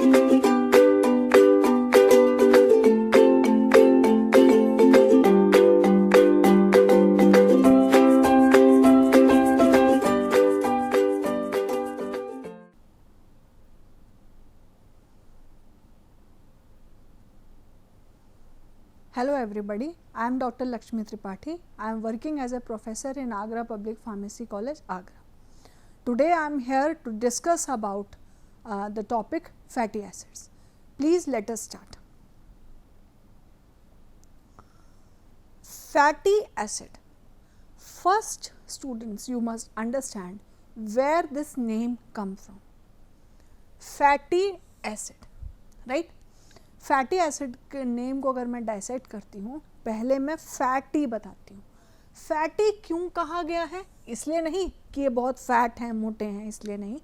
Hello everybody, I am Dr. Lakshmi Tripathi. I am working as a professor in Agra Public Pharmacy College, Agra. Today I am here to discuss about the topic fatty acids. Please let us start. Fatty acid. First, students, you must understand where this name come from. Fatty acid, right? Fatty acid के name को अगर मैं dissect करती हूँ, पहले मैं fatty बताती हूँ. फैटी क्यों कहा गया है? इसलिए नहीं कि ये बहुत फैट हैं, मोटे हैं, इसलिए नहीं.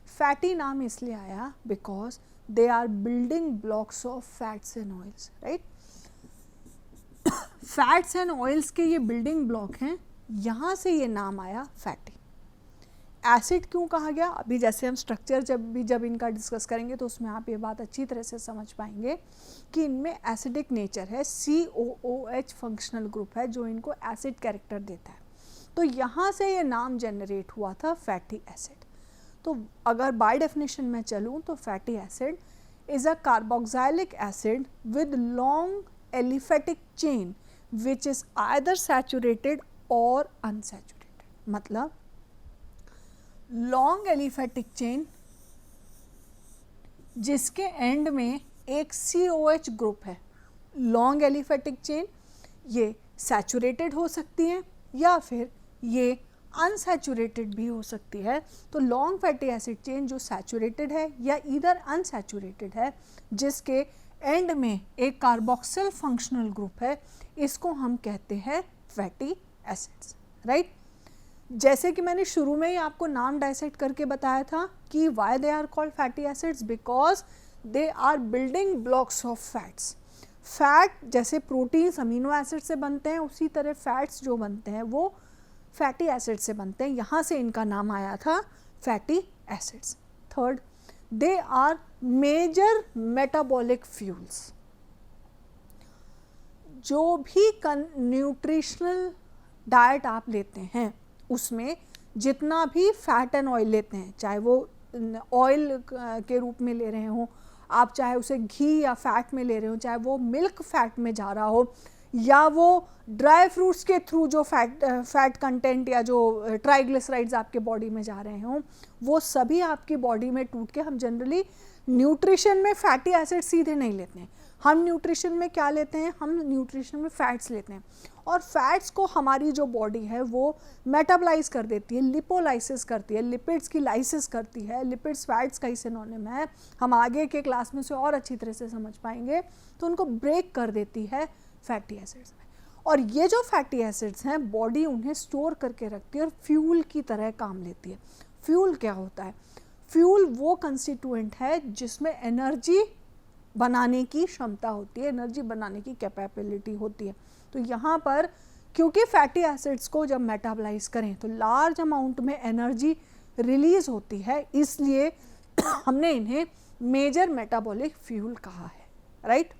फैटी नाम इसलिए आया because they are building blocks of fats and oils, right. Fats and oils के ये बिल्डिंग ब्लॉक हैं, यहाँ से ये नाम आया फैटी. एसिड क्यों कहा गया? अभी जैसे हम स्ट्रक्चर जब इनका डिस्कस करेंगे तो उसमें आप ये बात अच्छी तरह से समझ पाएंगे कि इनमें एसिडिक नेचर है. COOH फंक्शनल ग्रुप है जो इनको एसिड कैरेक्टर देता है. तो यहाँ से ये नाम जनरेट हुआ था फैटी एसिड. तो अगर बाय डेफिनेशन में चलूँ तो fatty acid is a carboxylic acid with long aliphatic chain which is either saturated और अनसैचुरेटेड. मतलब लॉन्ग एलिफेटिक चेन जिसके एंड में एक COH ग्रुप है. लॉन्ग एलिफेटिक चेन ये सैचुरेटेड हो सकती है या फिर ये अनसैचुरेटेड भी हो सकती है. तो लॉन्ग फैटी एसिड चेन जो सैचुरेटेड है या इधर अनसैचुरेटेड है, जिसके एंड में एक कार्बोक्सिल फंक्शनल ग्रुप है, इसको हम कहते हैं फैटी एसिड्स, राइट. जैसे कि मैंने शुरू में ही आपको नाम डाइसेक्ट करके बताया था कि why they are called fatty acids, because they are building blocks of fats. Fat जैसे प्रोटीन्स अमीनो एसिड से बनते हैं, उसी तरह फैट्स जो बनते हैं वो फैटी एसिड से बनते हैं. यहाँ से इनका नाम आया था fatty acids. Third, they are major metabolic fuels. जो भी न्यूट्रिशनल डाइट आप लेते हैं उसमें जितना भी फैट एंड ऑयल लेते हैं, चाहे वो ऑयल के रूप में ले रहे हो आप, चाहे उसे घी या फैट में ले रहे हो, चाहे वो मिल्क फैट में जा रहा हो, या वो ड्राई फ्रूट्स के थ्रू जो फैट कंटेंट या जो ट्राइग्लिसराइड्स आपके बॉडी में जा रहे हों, वो सभी आपकी बॉडी में टूट के, हम जनरली न्यूट्रिशन में फैटी एसिड सीधे नहीं लेते हैं. हम न्यूट्रिशन में क्या लेते हैं? हम न्यूट्रिशन में फैट्स लेते हैं, और फैट्स को हमारी जो बॉडी है वो मेटाबलाइज कर देती है, लिपोलाइसिस करती है, लिपिड्स की लाइसिस करती है. लिपिड्स फैट्स का ही सिनोनिम है, हम आगे के क्लास में से और अच्छी तरह से समझ पाएंगे. तो उनको ब्रेक कर देती है फैटी एसिड्स में. और ये जो फैटी एसिड्स हैं बॉडी उन्हें स्टोर करके रखती है और फ्यूल की तरह काम लेती है. फ्यूल क्या होता है? फ्यूल वो कंस्टिट्यूएंट है जिसमें एनर्जी बनाने की क्षमता होती है, एनर्जी बनाने की कैपेबिलिटी होती है. तो यहाँ पर क्योंकि फैटी एसिड्स को जब मेटाबलाइज करें तो लार्ज अमाउंट में एनर्जी रिलीज होती है, इसलिए हमने इन्हें मेजर मेटाबॉलिक फ्यूल कहा है, right.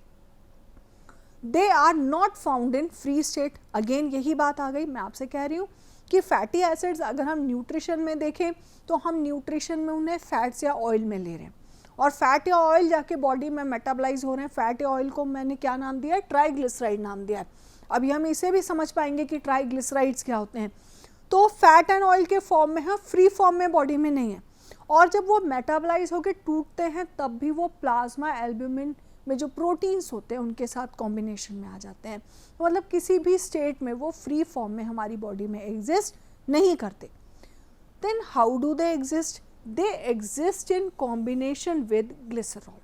They are not found in free state. Again यही बात आ गई, मैं आपसे कह रही हूँ कि फैटी एसिड्स अगर हम न्यूट्रिशन में देखें तो हम न्यूट्रिशन में उन्हें फैट्स या ऑयल में ले रहे हैं, और फैट या ऑयल जाके बॉडी में मेटाबलाइज हो रहे हैं. फैट या ऑयल को मैंने क्या नाम दिया है? ट्राइग्लिसराइड नाम दिया है. अभी हम इसे भी समझ पाएंगे कि ट्राइग्लिसराइड्स क्या होते हैं. तो फैट एंड ऑयल के फॉर्म में है, फ्री फॉर्म में बॉडी में नहीं है. और जब वो मेटाबलाइज होकर टूटते हैं तब भी वो प्लाज्मा एल्ब्यूमिन में जो प्रोटीन्स होते हैं उनके साथ कॉम्बिनेशन में आ जाते हैं. मतलब किसी भी स्टेट में वो फ्री फॉर्म में हमारी बॉडी में एग्जिस्ट नहीं करते. Then how do they exist? They exist in combination with glycerol.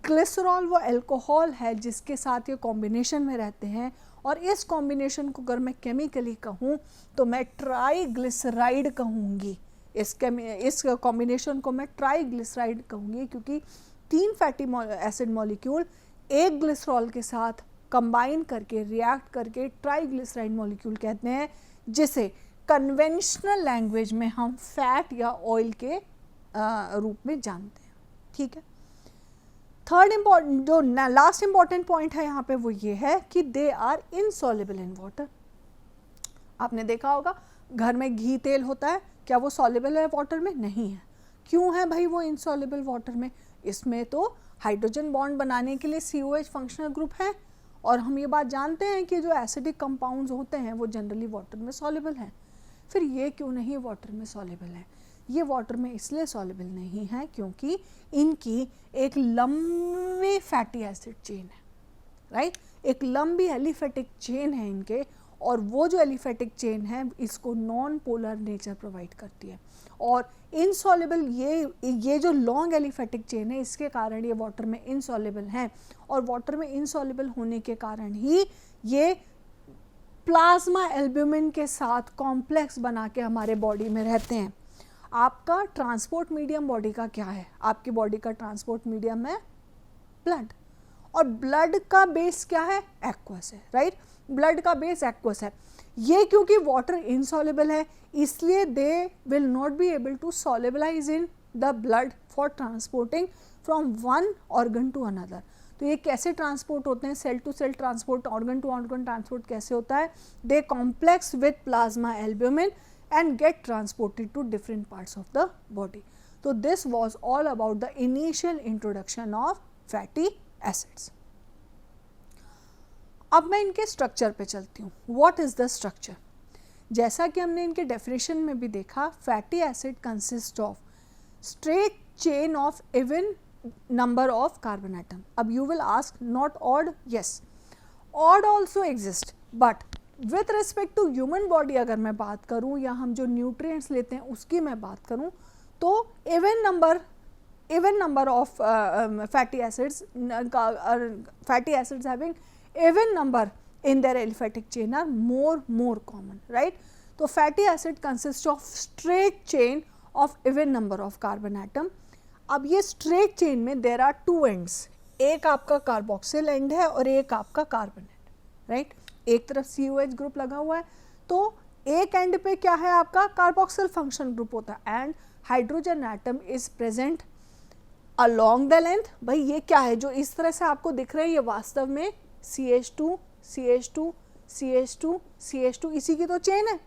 Glycerol वो अल्कोहल है जिसके साथ ये कॉम्बिनेशन में रहते हैं, और इस कॉम्बिनेशन को अगर मैं केमिकली कहूँ तो मैं ट्राइग्लिसराइड कहूँगी. इस कॉम्बिनेशन को मैं ट्राइग्लिसराइड कहूँगी क्योंकि 3 फैटी एसिड मॉलिक्यूल एक ग्लिसरॉल के साथ कंबाइन करके रिएक्ट करके ट्राइग्लिसराइड मॉलिक्यूल कहते हैं, जिसे कन्वेंशनल लैंग्वेज में हम फैट या ऑयल के रूप में जानते हैं. ठीक है. थर्ड इम्पॉर्टेंट जो लास्ट इम्पॉर्टेंट पॉइंट है यहाँ पे वो ये है कि they are insoluble in water. आपने देखा होगा घर में घी तेल होता है, क्या वो सॉल्युबल है वाटर में? नहीं है। क्यों है भाई वो इनसॉल्युबल वाटर में? इसमें तो हाइड्रोजन बॉन्ड बनाने के लिए COH फंक्शनल ग्रुप है, और हम ये बात जानते हैं कि जो एसिडिक कंपाउंड्स होते हैं वो जनरली वाटर में सॉल्युबल हैं। फिर ये क्यों नहीं वाटर में सॉल्युबल है? ये वाटर में इसलिए सॉल्युबल नहीं है क्योंकि इनकी एक लंबी फैटी एसिड चेन है, राइट? एक लंबी एलिफेटिक चेन है इनके, और वो जो एलिफेटिक चेन है इसको नॉन पोलर नेचर प्रोवाइड करती है। और इनसॉल्युबल ये जो लॉन्ग एलिफेटिक चेन है इसके कारण ये वाटर में इनसॉल्युबल हैं, और वाटर में इनसॉल्युबल होने के कारण ही ये प्लाज्मा एल्ब्यूमिन के साथ कॉम्प्लेक्स बना के हमारे बॉडी में रहते हैं। आपका ट्रांसपोर्ट मीडियम बॉडी का क्या है? आपकी बॉडी का ट्रांसपोर्ट मीडियम है ब्लड, और ब्लड का बेस क्या है? एक्वस है, राइट? ब्लड का बेस एक्वस है। ये क्योंकि वाटर इनसॉल्युबल है इसलिए they will not be able to solubilize in the blood for transporting from one organ to another. तो ये कैसे ट्रांसपोर्ट होते हैं? Cell to cell transport, organ to organ transport कैसे होता है? They complex with plasma albumin and get transported to different parts of the body. So this was all about the initial introduction of fatty acids. अब मैं इनके structure पे चलती हूँ। What is the structure? जैसा कि हमने इनके डेफिनेशन में भी देखा, fatty acid consist of straight chain of even number of carbon atom. अब you will ask not odd? Yes, odd also exist, but with respect to human body अगर मैं बात करूं या हम जो न्यूट्रिएंट्स लेते हैं उसकी मैं बात करूं तो even number of fatty acids having even number in their aliphatic chain are more common, right? तो fatty acid consist of straight chain of even number of carbon atom. अब ये स्ट्रेट चेन में देयर आर टू एंड्स, एक आपका carboxyl and है और एक आपका कार्बन एंड, राइट? एक तरफ COH ग्रुप लगा हुआ है तो एक एंड पे क्या है आपका? कार्बोक्सिल फंक्शन ग्रुप होता है, and hydrogen atom is present along the length. भाई ये क्या है जो इस तरह से आपको दिख रहा है? ये वास्तव में CH2 CH2 CH2 CH2 इसी की तो चेन है।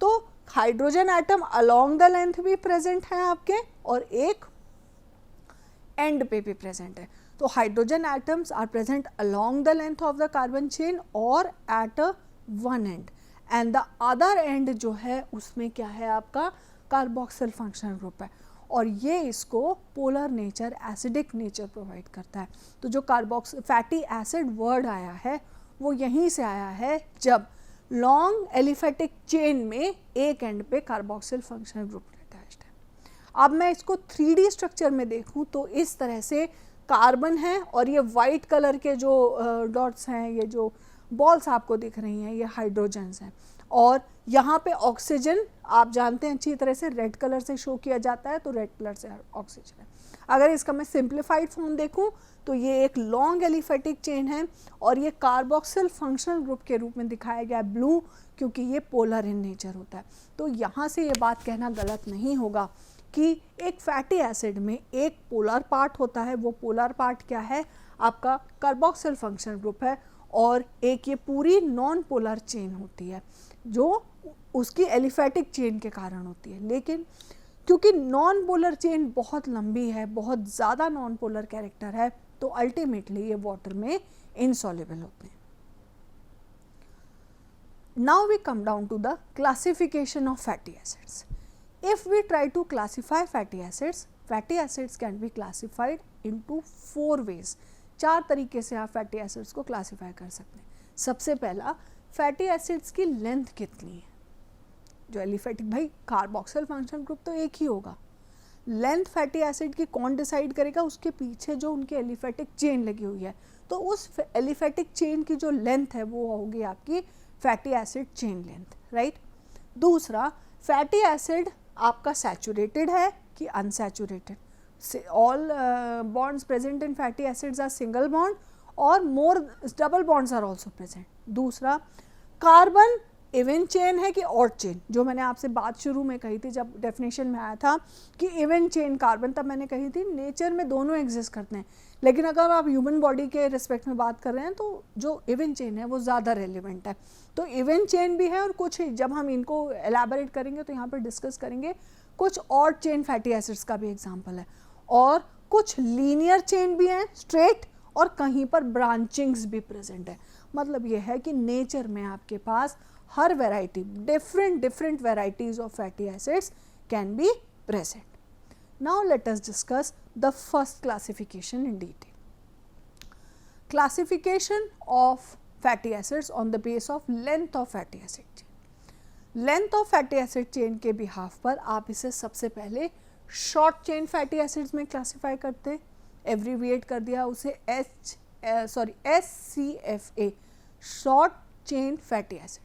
तो hydrogen atom along the length भी प्रेजेंट है आपके, और एक एंड पे भी प्रेजेंट है। तो hydrogen atoms are present along the length of the carbon chain और at one end, and the other end जो है उसमें क्या है आपका? कार्बोक्सिल फंक्शनल ग्रुप है, और ये इसको polar nature, acidic nature provide करता है। तो जो फैटी एसिड वर्ड आया है वो यहीं से आया है जब लॉन्ग एलिफेटिक चेन में एक एंड पे कार्बोक्सिल फंक्शनल ग्रुप अटैच्ड है। अब मैं इसको 3D स्ट्रक्चर में देखूं तो इस तरह से कार्बन है, और ये वाइट कलर के जो डॉट्स हैं, ये जो बॉल्स आपको दिख रही हैं, ये हाइड्रोजन्स हैं, और यहाँ पे ऑक्सीजन आप जानते हैं अच्छी तरह से रेड कलर से शो किया जाता है, तो रेड कलर से ऑक्सीजन है। अगर इसका मैं सिंप्लीफाइड फॉर्म देखूं तो ये एक लॉन्ग एलिफेटिक चेन है, और ये कार्बोक्सिल फंक्शनल ग्रुप के रूप में दिखाया गया ब्लू, क्योंकि ये पोलर इन नेचर होता है। तो यहाँ से ये बात कहना गलत नहीं होगा कि एक फैटी एसिड में एक पोलर पार्ट होता है। वो पोलर पार्ट क्या है? आपका कार्बोक्सिल फंक्शनल ग्रुप है, और एक ये पूरी नॉन पोलर चेन होती है जो उसकी एलिफेटिक चेन के कारण होती है। लेकिन क्योंकि नॉन पोलर चेन बहुत लंबी है, बहुत ज़्यादा नॉन पोलर कैरेक्टर है, तो अल्टीमेटली ये वाटर में इनसॉल्युबल होते हैं। Now we come down to the classification of fatty acids. If we try to classify fatty acids can be classified into 4 ways. 4 तरीके से आप फैटी एसिड्स को क्लासीफाई कर सकते हैं. सबसे पहला, फैटी एसिड्स की लेंथ कितनी है. जो एलिफेटिक, भाई कार्बोक्सिल फंक्शनल ग्रुप तो एक ही होगा, लेंथ फैटी एसिड की कौन डिसाइड करेगा? उसके पीछे जो उनकी एलिफेटिक चेन लगी हुई है, तो उस एलिफेटिक चेन की जो लेंथ है वो होगी आपकी fatty acid chain length, right. दूसरा, फैटी एसिड आपका सैचुरेटेड है कि unsaturated. All bonds present in fatty acids are single bond और more double bonds are also present. दूसरा, कार्बन इवन चेन है कि ऑड चेन, जो मैंने आपसे बात शुरू में कही थी जब डेफिनेशन में आया था कि इवन चेन कार्बन, तब मैंने कही थी नेचर में दोनों एग्जिस्ट करते हैं, लेकिन अगर आप ह्यूमन बॉडी के रिस्पेक्ट में बात कर रहे हैं तो जो इवन चेन है वो ज़्यादा रेलिवेंट है। तो इवन चेन भी है और कुछ जब हम इनको एलैबोरेट करेंगे तो यहाँ पर डिस्कस करेंगे कुछ ऑड चेन फैटी एसिड्स का भी एग्जाम्पल है, और कुछ लीनियर चेन भी हैं स्ट्रेट, और कहीं पर ब्रांचिंग्स भी प्रेजेंट है। मतलब ये है कि नेचर में आपके पास हर variety, different varieties of fatty acids can be present. Now let us discuss the first classification in detail. Classification of fatty acids on the base of length of fatty acid chain. Length of fatty acid chain के behalf पर आप इसे सबसे पहले short chain fatty acids में classify करते हैं, abbreviate कर दिया उसे SCFA, short chain fatty acid.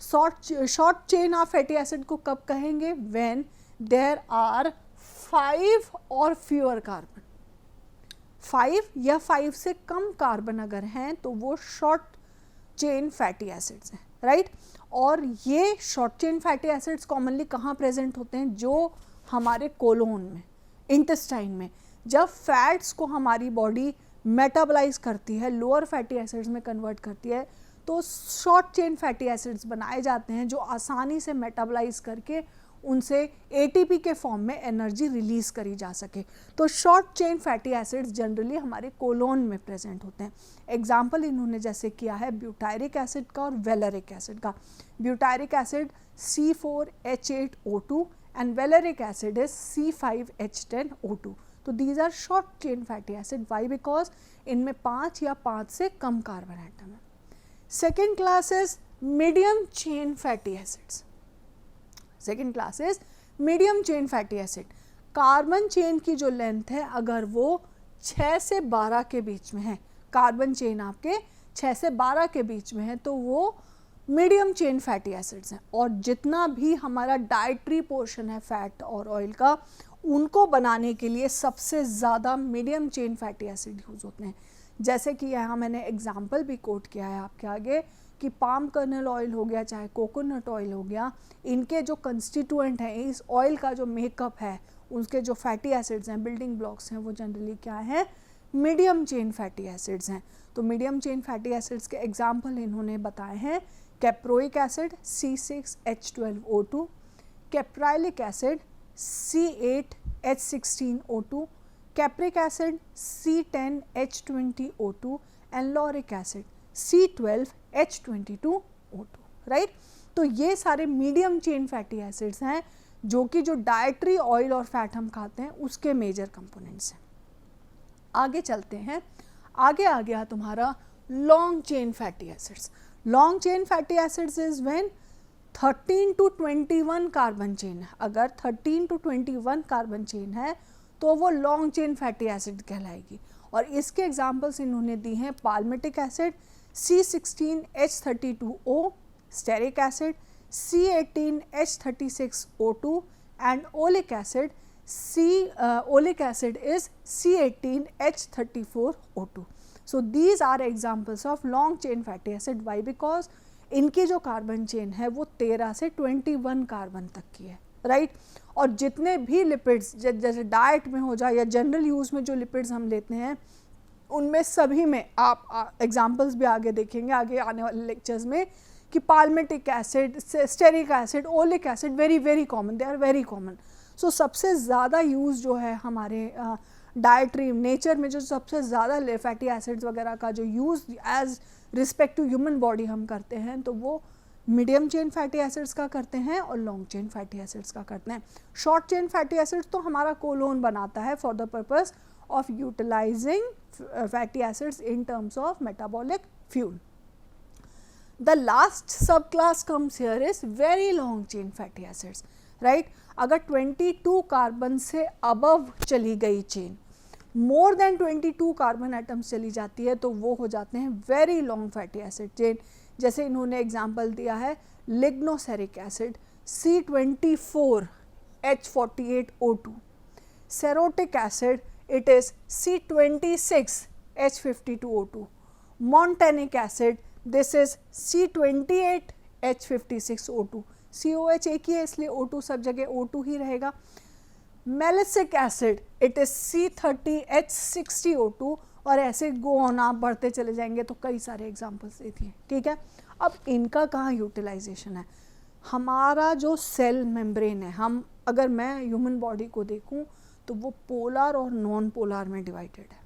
Short chain of fatty acid को कब कहेंगे? व्हेन देयर आर 5 और फ्यूअर कार्बन, 5 या 5 से कम कार्बन अगर हैं तो वो शॉर्ट चेन फैटी एसिड्स हैं, राइट। और ये short chain fatty acids commonly कहाँ प्रेजेंट होते हैं? जो हमारे कोलोन में, इंटेस्टाइन में, जब फैट्स को हमारी बॉडी मेटाबलाइज करती है, लोअर फैटी एसिड्स में कन्वर्ट करती है, तो शॉर्ट चेन फैटी एसिड्स बनाए जाते हैं जो आसानी से मेटाबलाइज करके उनसे एटीपी के फॉर्म में एनर्जी रिलीज करी जा सके। तो short chain fatty acids generally हमारे कोलोन में प्रेजेंट होते हैं। एग्जाम्पल इन्होंने जैसे किया है ब्यूटायरिक एसिड का और वेलरिक एसिड का। Butyric acid C4H8O2 and valeric acid is C5H10O2। तो these are short chain fatty acid. Why? Because इनमें 5 या 5 से कम कार्बन एटम है। Second class is medium chain fatty acids. Second class is medium chain fatty acid. Carbon chain की जो length है अगर वो 6 से 12 के बीच में है, कार्बन चेन आपके 6 से 12 के बीच में है, तो वो मीडियम चेन फैटी एसिड्स हैं। और जितना भी हमारा डाइटरी पोर्शन है फैट और ऑयल का, उनको बनाने के लिए सबसे ज़्यादा medium chain fatty acid use होते हैं। जैसे कि यहाँ मैंने एग्जाम्पल भी कोट किया है आपके आगे कि पाम कर्नल ऑयल हो गया, चाहे कोकोनट ऑयल हो गया, इनके जो कंस्टिट्यूएंट हैं, इस ऑयल का जो मेकअप है, उसके जो फैटी एसिड्स हैं, बिल्डिंग ब्लॉक्स हैं, वो जनरली क्या है? मीडियम चेन फैटी एसिड्स हैं। तो मीडियम चेन फैटी एसिड्स के एग्जाम्पल इन्होंने बताए हैं caproic acid C6H12O2, caprylic acid C8H16O2, capric acid C10H20O2 and lauric acid C12H22O2, right. तो ये सारे मीडियम चेन फैटी एसिड्स हैं जो कि जो डाइटरी ऑयल और फैट हम खाते हैं उसके मेजर कंपोनेंट्स हैं। आगे चलते हैं। आगे आ गया तुम्हारा long chain fatty acids. Long chain fatty acids is when 13 to 21 carbon chain है। अगर 13 to 21 कार्बन चेन है तो वो लॉन्ग चेन फैटी एसिड कहलाएगी। और इसके एग्जाम्पल्स इन्होंने दी हैं palmitic acid C16H32O, stearic acid C18H36O2 and oleic acid oleic acid is C18H34O2. So these are examples of long chain fatty acid. Why? Because इनकी जो कार्बन चेन है वो 13 से 21 कार्बन तक की है, राइट। और जितने भी लिपिड्स जैसे डाइट में हो जाए या जनरल यूज़ में जो लिपिड्स हम लेते हैं, उनमें सभी में आप एग्जांपल्स भी आगे देखेंगे आगे आने वाले लेक्चर्स में कि palmitic acid, stearic acid, oleic acid very common, they are very common. So सबसे ज़्यादा यूज़ जो है हमारे डाइटरी नेचर में, जो सबसे ज़्यादा फैटी एसिड्स वगैरह का जो use as respect to human body हम करते हैं, तो वो मीडियम चेन फैटी एसिड्स का करते हैं और लॉन्ग चेन फैटी एसिड्स का करते हैं। शॉर्ट चेन फैटी एसिड्स तो हमारा कोलोन बनाता है for the purpose of utilising fatty acids in terms of metabolic fuel. The last sub class comes here is very long chain fatty acids, right. अगर 22 carbon से above चली गई चेन, more than 22 carbon atoms चली जाती है, तो वो हो जाते हैं very long fatty acid chain. जैसे इन्होंने एग्जाम्पल दिया है lignoceric acid C24H48O2, cerotic acid it is C26H52O2, montanic acid this is C28 H56O2, COH एक ही है इसलिए O2 सब जगह O2 ही रहेगा। मेलिसिक एसिड इट इज C30H60O2 और ऐसे गो ऑन, आप बढ़ते चले जाएंगे तो कई सारे एग्जांपल्स देती हैं, ठीक है। अब इनका कहाँ यूटिलाइजेशन है? हमारा जो सेल मेम्ब्रेन है, हम अगर मैं ह्यूमन बॉडी को देखूं तो वो पोलर और नॉन पोलर में डिवाइडेड है।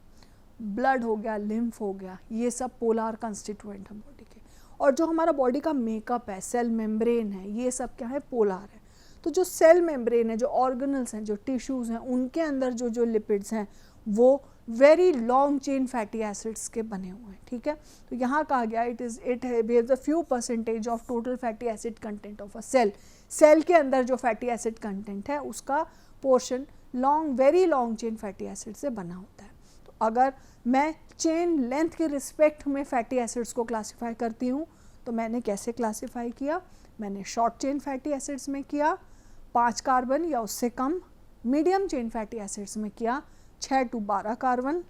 ब्लड हो गया, लिम्फ हो गया, ये सब पोलर कंस्टिट्यूएंट है बॉडी के। और जो हमारा बॉडी का मेकअप है, सेल मेम्ब्रेन है, ये सब क्या है? पोलर है। तो जो सेल मेम्ब्रेन है, जो ऑर्गेनल्स हैं, जो टिश्यूज़ हैं, उनके अंदर जो जो लिपिड्स हैं वो very long chain fatty acids के बने हुए हैं, ठीक है। तो यहाँ कहा गया it haves a few percentage of total fatty acid content of a cell. Cell के अंदर जो फैटी एसिड कंटेंट है उसका portion long, very long chain fatty acid से बना होता है। तो अगर मैं चेन लेंथ के रिस्पेक्ट में फैटी एसिड्स को क्लासीफाई करती हूँ तो मैंने कैसे क्लासीफाई किया? मैंने शॉर्ट चेन फैटी एसिड्स में किया 5 कार्बन या उससे कम, मीडियम चेन फैटी एसिड्स में किया 6 to 12 carbon,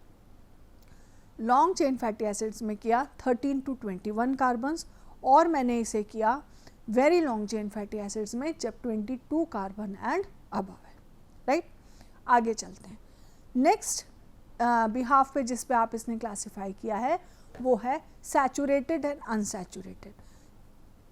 long chain fatty acids में किया 13 to 21 कार्बन्स, और मैंने इसे किया very long chain fatty acids में जब 22 कार्बन एंड अबव है, राइट। आगे चलते हैं। नेक्स्ट बिहाफ पे जिस पे आप इसने क्लासीफाई किया है वो है सैचुरेटेड एंड अनसैचुरेटेड।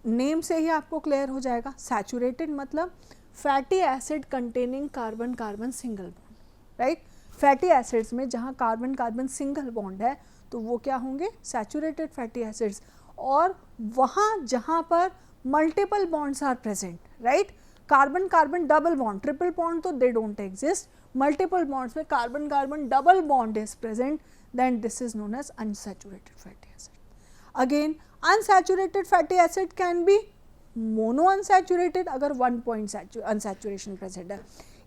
नेम से ही आपको क्लियर हो जाएगा। सैचुरेटेड मतलब fatty acid containing carbon carbon single bond, right. Fatty acids में जहाँ कार्बन कार्बन सिंगल बॉन्ड है तो वो क्या होंगे? Saturated fatty acids. और वहाँ जहाँ पर multiple bonds are present, right, carbon carbon double bond, triple bond तो they don't exist, multiple bonds में carbon carbon double bond is present, then this is known as unsaturated fatty acid. Again unsaturated fatty acid can be mono unsaturated अगर 1 point unsaturation present है,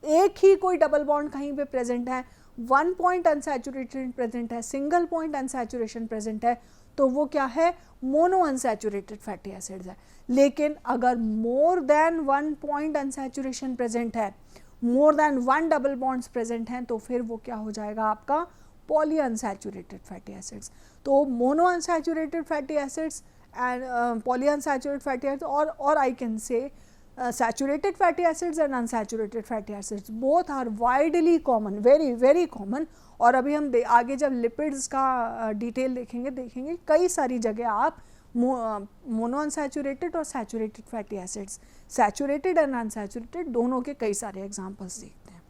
एक ही कोई double bond कहीं पे present है, 1 point unsaturated present है, single point unsaturation present है, तो वो क्या है? मोनो अनसैचुरेटेड फैटी एसिड्स है। लेकिन अगर more than 1 point unsaturation present है, more than 1 double bonds present हैं, तो फिर वो क्या हो जाएगा आपका? Poly unsaturated fatty acids. तो mono unsaturated fatty acids and poly unsaturated fatty acids, और I can say saturated fatty acids and unsaturated fatty acids both are widely common, very very common। और अभी हम आगे जब लिपिड्स का detail देखेंगे कई सारी जगह आप मोनो अनसैचुरेटेड और saturated fatty acids, saturated and unsaturated दोनों के कई सारे एग्जांपल्स देखते हैं।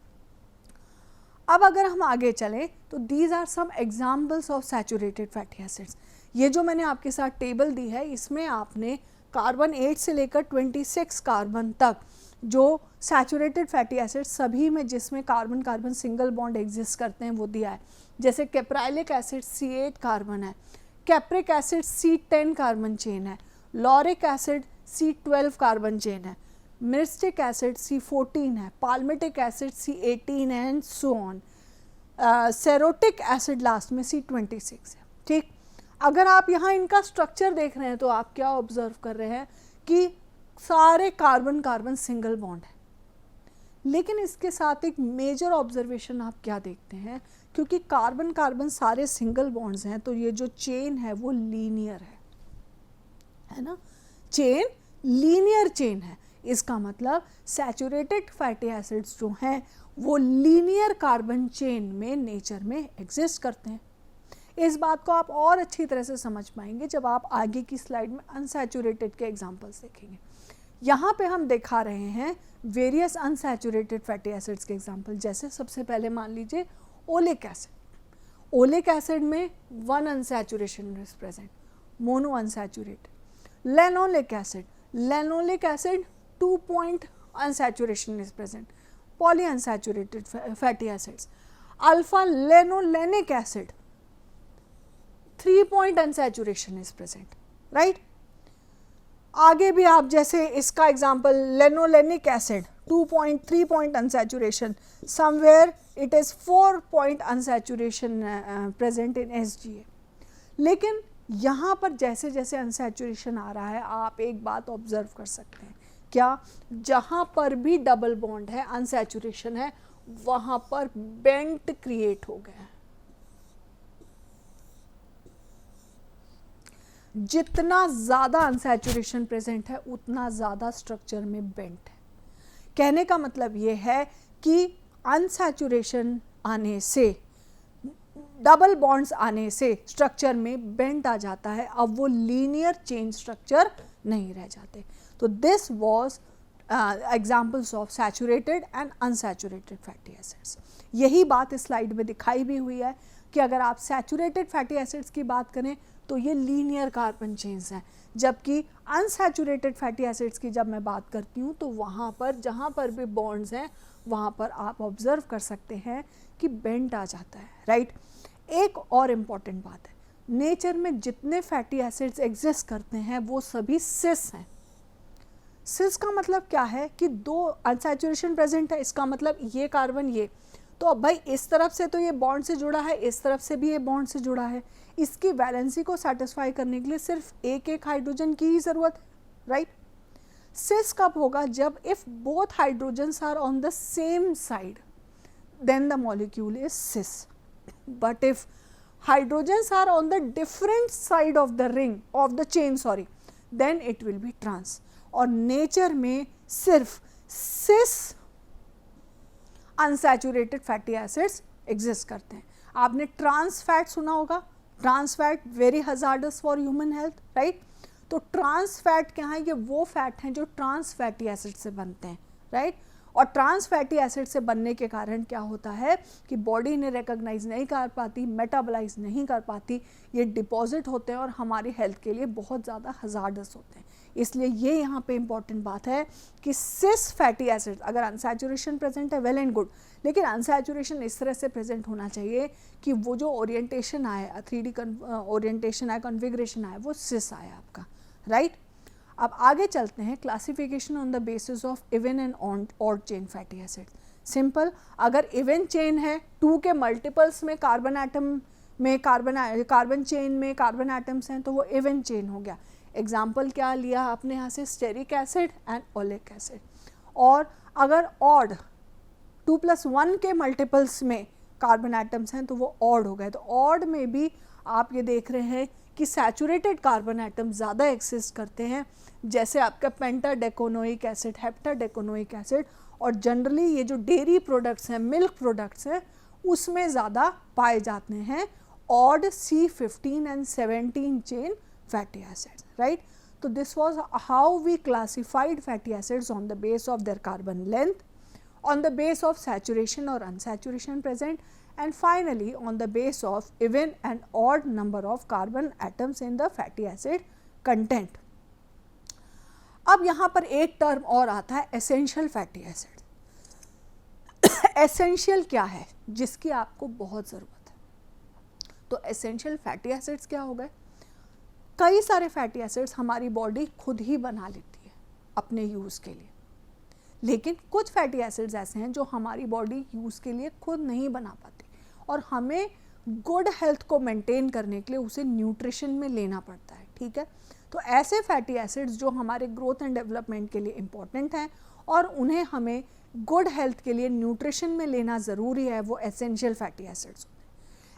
अब अगर हम आगे चलें तो these are some examples of saturated fatty acids. ये जो मैंने आपके साथ टेबल दी है इसमें आपने कार्बन 8 से लेकर 26 कार्बन तक जो सैचुरेटेड फैटी एसिड सभी में जिसमें carbon carbon single bond exist करते हैं वो दिया है। जैसे कैप्राइलिक एसिड C8 कार्बन है, capric acid C10 carbon chain है, lauric acid C12 carbon chain है, मिर्स्टिक एसिड C14 है, पाल्मिटिक एसिड C18 है and so on. Cerotic acid last में C26 है, ठीक। अगर आप यहाँ इनका स्ट्रक्चर देख रहे हैं तो आप क्या ऑब्जर्व कर रहे हैं कि सारे कार्बन कार्बन सिंगल बॉन्ड है, लेकिन इसके साथ एक मेजर ऑब्जर्वेशन आप क्या देखते हैं, क्योंकि कार्बन कार्बन सारे सिंगल बॉन्ड्स हैं तो ये जो चेन है वो लीनियर है ना, चेन लीनियर चेन है। इसका मतलब सैचुरेटेड फैटी एसिड्स जो हैं वो लीनियर कार्बन चेन में नेचर में एग्जिस्ट करते हैं। इस बात को आप और अच्छी तरह से समझ पाएंगे जब आप आगे की स्लाइड में अनसैचुरेटेड के एग्जांपल्स देखेंगे। यहाँ पे हम दिखा रहे हैं वेरियस अनसैचुरेटेड फैटी एसिड्स के एग्जांपल। जैसे सबसे पहले मान लीजिए ओलिक एसिड। ओलिक एसिड में 1 unsaturation is present, mono unsaturated. Linoleic acid, linoleic acid 2 point unsaturation is present, poly unsaturated fatty acids. Alpha linolenic acid 3 point unsaturation is present, right. आगे भी आप जैसे इसका example linolenic acid 3 point unsaturation, somewhere it is 4 point unsaturation present in SGA। लेकिन यहाँ पर जैसे जैसे अनसैचुरेशन आ रहा है आप एक बात ऑब्जर्व कर सकते हैं, क्या? जहाँ पर भी डबल बॉन्ड है, अनसैचुरेशन है, वहाँ पर बेंट क्रिएट हो गया है। जितना ज़्यादा अनसैचुरेशन प्रेजेंट है उतना ज़्यादा स्ट्रक्चर में बेंट है। कहने का मतलब ये है कि अनसैचुरेशन आने से, डबल बॉन्ड्स आने से स्ट्रक्चर में बेंट आ जाता है, अब वो लीनियर चेन स्ट्रक्चर नहीं रह जाते। तो this was examples of saturated and unsaturated fatty acids. यही बात इस स्लाइड में दिखाई भी हुई है कि अगर आप सैचुरेटेड फैटी एसिड्स की बात करें तो ये लीनियर कार्बन चेन्स हैं, जबकि अनसैचुरेटेड फैटी एसिड्स की जब मैं बात करती हूँ तो वहाँ पर जहाँ पर भी बॉन्ड्स हैं वहाँ पर आप ऑब्जर्व कर सकते हैं कि बेंट आ जाता है, राइट। एक और इम्पॉर्टेंट बात है, नेचर में जितने फैटी एसिड्स एग्जिस्ट करते हैं वो सभी सिस हैं। सिस का मतलब क्या है कि दो अनसैचुरेशन प्रेजेंट है, इसका मतलब ये कार्बन ये, तो अब भाई इस तरफ से तो ये बॉन्ड से जुड़ा है, इस तरफ से भी ये बॉन्ड से जुड़ा है, इसकी वैलेंसी को सेटिस्फाई करने के लिए सिर्फ एक एक हाइड्रोजन की ही ज़रूरत है, राइट। सिस कब होगा? जब if both hydrogens are on the same side then the molecule is cis, but if hydrogens are on the different side of the ring of the chain sorry then it will be trans. और nature में सिर्फ cis unsaturated fatty acids exist करते हैं। आपने trans fat सुना होगा, trans fat very hazardous for human health, right. तो trans fat क्या है? ये वो फैट हैं जो ट्रांस फैटी एसिड से बनते हैं, राइट। और ट्रांस फैटी एसिड से बनने के कारण क्या होता है कि बॉडी इन्हें रिकॉग्नाइज नहीं कर पाती, मेटाबोलाइज नहीं कर पाती, ये डिपॉजिट होते हैं और हमारी हेल्थ के लिए बहुत ज़्यादा हजार्डस होते हैं। इसलिए ये यहाँ पे इंपॉर्टेंट बात है कि सिस फैटी एसिड अगर अनसैचुरेशन प्रेजेंट है वेल एंड गुड, लेकिन अनसैचुरेशन इस तरह से प्रेजेंट होना चाहिए कि वो जो ओरिएंटेशन आए, 3D ओरिएंटेशन आए, कॉन्फ़िगरेशन आए, वो सिस आए आपका, राइट। अब आगे चलते हैं, classification on the basis of even and odd chain fatty acid. Simple, अगर इवन चेन है, 2 के मल्टीपल्स में कार्बन एटम में कार्बन चेन में कार्बन एटम्स हैं तो वो इवन चेन हो गया। एग्जाम्पल क्या लिया आपने यहाँ से? Stearic acid and oleic acid. और अगर ऑड 2+1 के मल्टीपल्स में कार्बन एटम्स हैं तो वो ऑड हो गए। तो ऑड में भी आप ये देख रहे हैं कि सैचुरेटेड कार्बन एटम ज़्यादा एक्सिस्ट करते हैं, जैसे आपका पेंटाडेकोनोइक एसिड, हेप्टाडेकोनोइक एसिड, और जनरली ये जो डेयरी प्रोडक्ट्स हैं, मिल्क प्रोडक्ट्स हैं, उसमें ज़्यादा पाए जाते हैं odd C15 and 17 chain fatty acids, right? So this was how we classified fatty acids on the base of their carbon length, on the base of saturation or unsaturation present, and finally on the base of even and odd number of carbon atoms in the fatty acid content. अब यहाँ पर एक term और आता है essential fatty acid. Essential क्या है? जिसकी आपको बहुत ज़रूरत है। तो एसेंशियल फैटी एसिड्स क्या हो गए? कई सारे फैटी एसिड्स हमारी बॉडी खुद ही बना लेती है अपने यूज़ के लिए, लेकिन कुछ फैटी एसिड्स ऐसे हैं जो हमारी बॉडी यूज़ के लिए खुद नहीं बना पाती और हमें गुड हेल्थ को मेंटेन करने के लिए उसे न्यूट्रिशन में लेना पड़ता है, ठीक है। तो ऐसे फैटी एसिड्स जो हमारे ग्रोथ एंड डेवलपमेंट के लिए इम्पॉर्टेंट हैं और उन्हें हमें गुड हेल्थ के लिए न्यूट्रिशन में लेना ज़रूरी है, वो एसेंशियल फैटी एसिड्स होते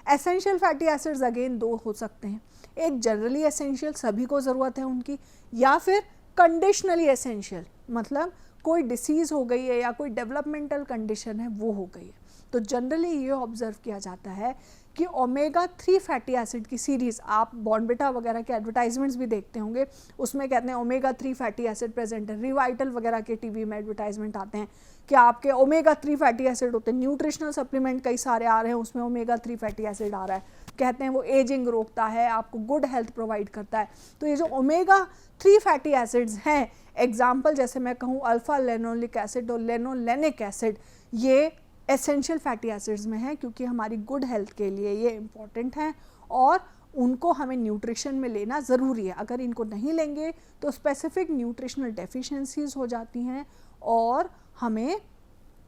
हैं। एसेंशियल फैटी एसिड्स अगेन दो हो सकते हैं, एक जनरली एसेंशियल, सभी को ज़रूरत है उनकी, या फिर कंडीशनली एसेंशियल, मतलब कोई डिसीज़ हो गई है या कोई डेवलपमेंटल कंडीशन है वो हो गई है। तो जनरली ये ऑब्जर्व किया जाता है कि ओमेगा 3 फैटी एसिड की सीरीज़, आप बॉर्नविटा वगैरह के एडवर्टाइजमेंट्स भी देखते होंगे, उसमें कहते हैं ओमेगा 3 फैटी एसिड प्रेजेंट है। रिवाइटल वगैरह के टीवी में एडवर्टाइजमेंट आते हैं कि आपके ओमेगा 3 फैटी एसिड होते हैं। न्यूट्रिशनल सप्लीमेंट कई सारे आ रहे हैं, उसमें ओमेगा 3 फैटी एसिड आ रहा है, कहते हैं वो एजिंग रोकता है, आपको गुड हेल्थ प्रोवाइड करता है। तो ये जो ओमेगा 3 फैटी एसिड्स हैं, एग्जाम्पल जैसे मैं कहूँ अल्फा लेनोलिक एसिड और लेनोलेनिक एसिड, ये एसेंशियल फैटी एसिड्स में है क्योंकि हमारी गुड हेल्थ के लिए ये इम्पॉर्टेंट हैं और उनको हमें न्यूट्रिशन में लेना ज़रूरी है। अगर इनको नहीं लेंगे तो स्पेसिफिक न्यूट्रिशनल डेफिशिएंसीज हो जाती हैं और हमें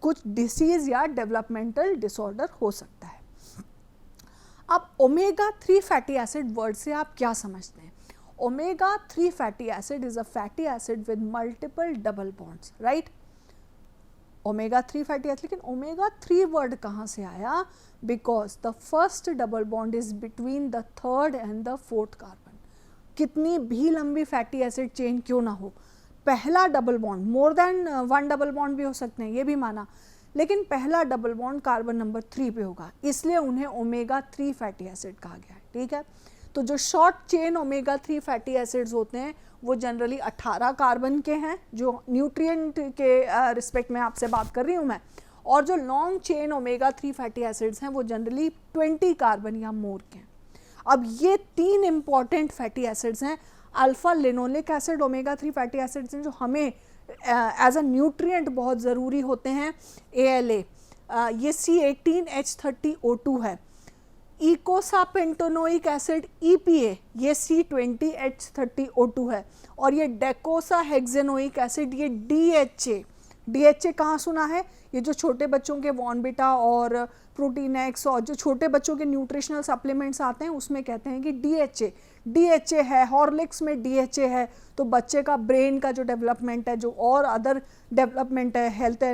कुछ डिसीज़ या डेवलपमेंटल डिसऑर्डर हो सकता है। अब ओमेगा 3 फैटी एसिड वर्ड से आप क्या समझते हैं? Omega 3 fatty acid is a fatty acid with multiple double bonds, right. Omega 3 fatty acid, लेकिन ओमेगा 3 वर्ड कहाँ से आया? Because the first double bond is between the third and the fourth carbon. कितनी भी लंबी फैटी एसिड चेन क्यों ना हो, पहला double bond, more than one double bond भी हो सकते हैं, ये भी माना, लेकिन पहला डबल बॉन्ड कार्बन नंबर 3 पे होगा, इसलिए उन्हें ओमेगा 3 फैटी एसिड कहा गया है। ठीक है, तो जो short chain omega 3 fatty acids होते हैं वो जनरली 18 कार्बन के हैं, जो न्यूट्रिएंट के रिस्पेक्ट में आपसे बात कर रही हूँ मैं, और जो long chain omega 3 fatty acids हैं वो जनरली 20 कार्बन या मोर के हैं। अब ये 3 इंपॉर्टेंट फैटी एसिड्स हैं, alpha linoleic acid omega 3 fatty acids हैं जो हमें एज अ न्यूट्रिएंट बहुत ज़रूरी होते हैं। ALA, ये C18H30O2 है। इकोसापेंटोनोइक एसिड EPA, ये C20H30O2 है। और ये डेकोसा हेक्सेनोइक एसिड, ये DHA कहाँ सुना है, ये जो छोटे बच्चों के वॉर्नविटा और प्रोटीन एक्स और जो छोटे बच्चों के न्यूट्रिशनल सप्लीमेंट्स आते हैं उसमें कहते हैं कि DHA है, हॉर्लिक्स में DHA है, तो बच्चे का ब्रेन का जो डेवलपमेंट है, जो और अदर डेवलपमेंट है,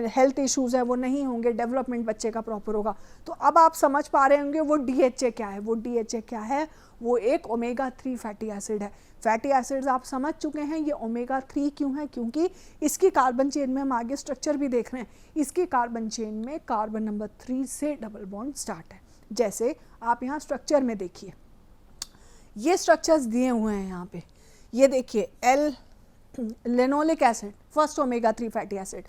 हेल्थ इश्यूज़ है वो नहीं होंगे, डेवलपमेंट बच्चे का प्रॉपर होगा। तो अब आप समझ पा रहे होंगे वो DHA क्या है। वो DHA क्या है, वो एक ओमेगा 3 फैटी एसिड है। फैटी एसिड्स आप समझ चुके हैं, ये ओमेगा 3 क्यों है, क्योंकि इसकी कार्बन चेन में हम आगे स्ट्रक्चर भी देख रहे हैं, इसकी कार्बन चेन में कार्बन नंबर 3 से डबल बॉन्ड स्टार्ट है। जैसे आप यहाँ स्ट्रक्चर में देखिए, ये स्ट्रक्चर्स दिए हुए हैं यहाँ पे, ये देखिए L linoleic acid, first omega 3 fatty acid,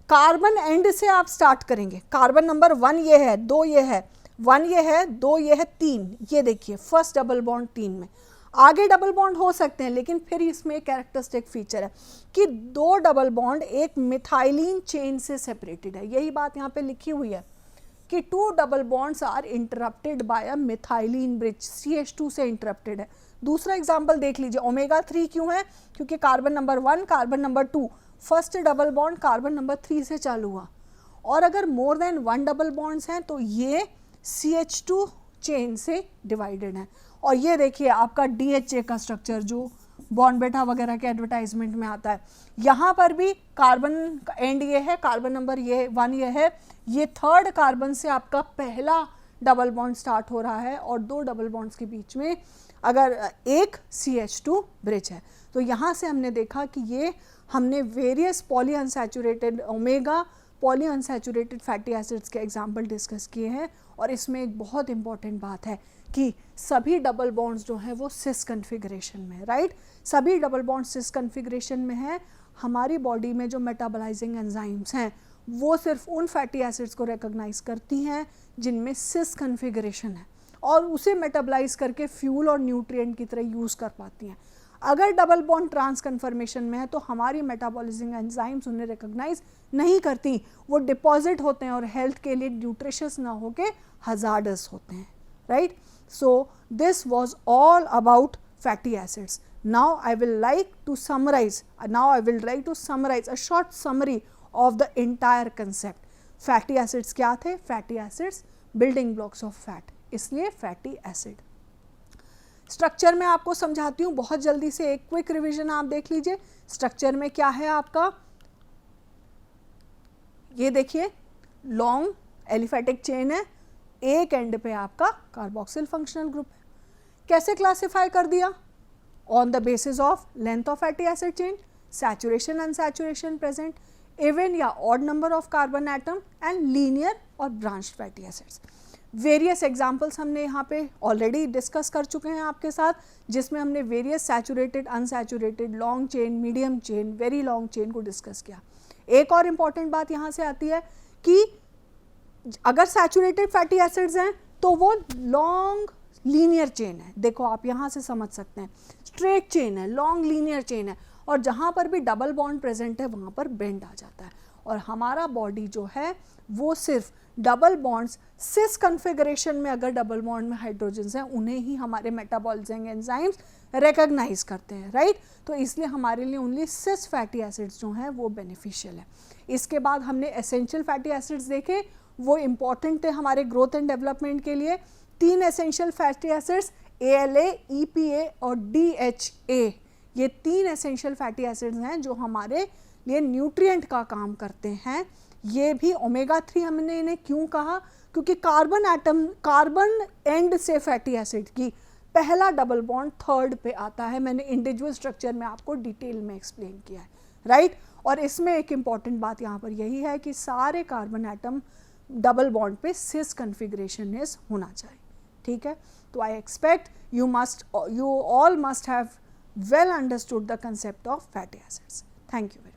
carbon and से आप स्टार्ट करेंगे, कार्बन नंबर 1 ये है, 2 ये है, 1 ये है, 2 ये है, 3, ये देखिए फर्स्ट डबल बॉन्ड 3 में। आगे डबल बॉन्ड हो सकते हैं, लेकिन फिर इसमें एक कैरेक्टरिस्टिक फीचर है कि 2 डबल बॉन्ड एक मिथाइलिन चेन से सेपरेटेड है। यही बात यहाँ पे लिखी हुई है कि 2 double bonds are interrupted by a methylene bridge, CH2 से इंटरप्टेड है। दूसरा एग्जाम्पल देख लीजिए, ओमेगा 3 क्यों है, क्योंकि carbon number 1 carbon number 2 first double bond carbon number 3 से चालू हुआ, और अगर मोर देन 1 डबल बॉन्ड्स हैं तो ये CH2 चेन से डिवाइडेड है। और ये देखिए आपका DHA का स्ट्रक्चर जो बॉर्नविटा वगैरह के एडवर्टाइजमेंट में आता है, यहाँ पर भी कार्बन एंड ये है, कार्बन नंबर ये 1 ये है, ये 3rd कार्बन से आपका पहला डबल बॉन्ड स्टार्ट हो रहा है, और 2 डबल बॉन्ड्स के बीच में अगर एक CH2 ब्रिज है। तो यहाँ से हमने देखा कि ये हमने various poly unsaturated omega poly unsaturated fatty acids के एग्जाम्पल डिस्कस किए हैं। और इसमें एक बहुत इंपॉर्टेंट बात है कि सभी डबल बॉन्ड्स जो हैं वो सिस कन्फिगरेशन में है, राइट। सभी डबल बॉन्ड सिस कन्फिगरेशन में है। हमारी बॉडी में जो मेटाबोलाइजिंग एंजाइम्स हैं वो सिर्फ उन फैटी एसिड्स को रिकॉग्नाइज करती हैं जिनमें सिस कन्फिगरेशन है, और उसे मेटाबोलाइज करके फ्यूल और न्यूट्रिएंट की तरह यूज़ कर पाती हैं। अगर डबल बॉन्ड ट्रांस कन्फर्मेशन में है तो हमारी मेटाबॉलिजिंग एंजाइम्स उन्हें रिकॉग्नाइज नहीं करती, वो डिपॉजिट होते हैं और हेल्थ के लिए न्यूट्रिशियस ना होके हजार्डस होते हैं, right. So this was all about fatty acids. Now I will like to summarize a short summary of the entire concept. Fatty acids क्या थे? Fatty acids building blocks of fat, इसलिए fatty acid. Structure में आपको समझाती हूँ बहुत जल्दी से, एक क्विक रिवीजन आप देख लीजिए. स्ट्रक्चर में क्या है आपका, ये देखिए लॉन्ग एलिफैटिक चेन है, एक एंड पे आपका कार्बोक्सिल फंक्शनल ग्रुप है. कैसे क्लासिफाई कर दिया? On the basis of length of fatty acid chain, saturation unsaturation present, even या odd number of carbon atom and linear और branched fatty acids. Various examples हमने यहाँ पे already discuss कर चुके हैं आपके साथ, जिसमें हमने various saturated, unsaturated, long chain, medium chain, very long chain को discuss किया. एक और important बात यहाँ से आती है कि अगर saturated fatty acids हैं तो वो long लीनियर चेन है. देखो आप यहाँ से समझ सकते हैं, स्ट्रेट चेन है, लॉन्ग लीनियर चेन है, और जहाँ पर भी डबल बॉन्ड प्रेजेंट है वहाँ पर बेंड आ जाता है. और हमारा बॉडी जो है वो सिर्फ डबल बॉन्ड्स सिस कन्फिगरेशन में, अगर डबल बॉन्ड में हाइड्रोजन्स हैं उन्हें ही हमारे मेटाबॉलिजिंग एंजाइम्स रिकॉग्नाइज करते हैं, राइट. तो इसलिए हमारे लिए ओनली सिस फैटी एसिड्स जो हैं वो बेनिफिशियल है. इसके बाद हमने एसेंशियल फैटी एसिड्स देखे, वो इम्पॉर्टेंट थे हमारे ग्रोथ एंड डेवलपमेंट के लिए. 3 essential fatty acids ALA, EPA और DHA, ये 3 एसेंशियल फैटी एसिड्स हैं जो हमारे लिए न्यूट्रिएंट का काम करते हैं. ये भी ओमेगा 3 हमने इन्हें क्यों कहा? क्योंकि कार्बन एंड से फैटी एसिड की पहला डबल बॉन्ड थर्ड पे आता है। मैंने इंडिविजुअल स्ट्रक्चर में आपको डिटेल में एक्सप्लेन किया है, राइट। और इसमें एक इम्पॉर्टेंट बात यहाँ पर यही है कि सारे कार्बन एटम डबल बॉन्ड पे सिस कन्फिग्रेशन इज होना चाहिए, ठीक है। तो I expect you all must have well understood the concept of fatty acids. Thank you very much.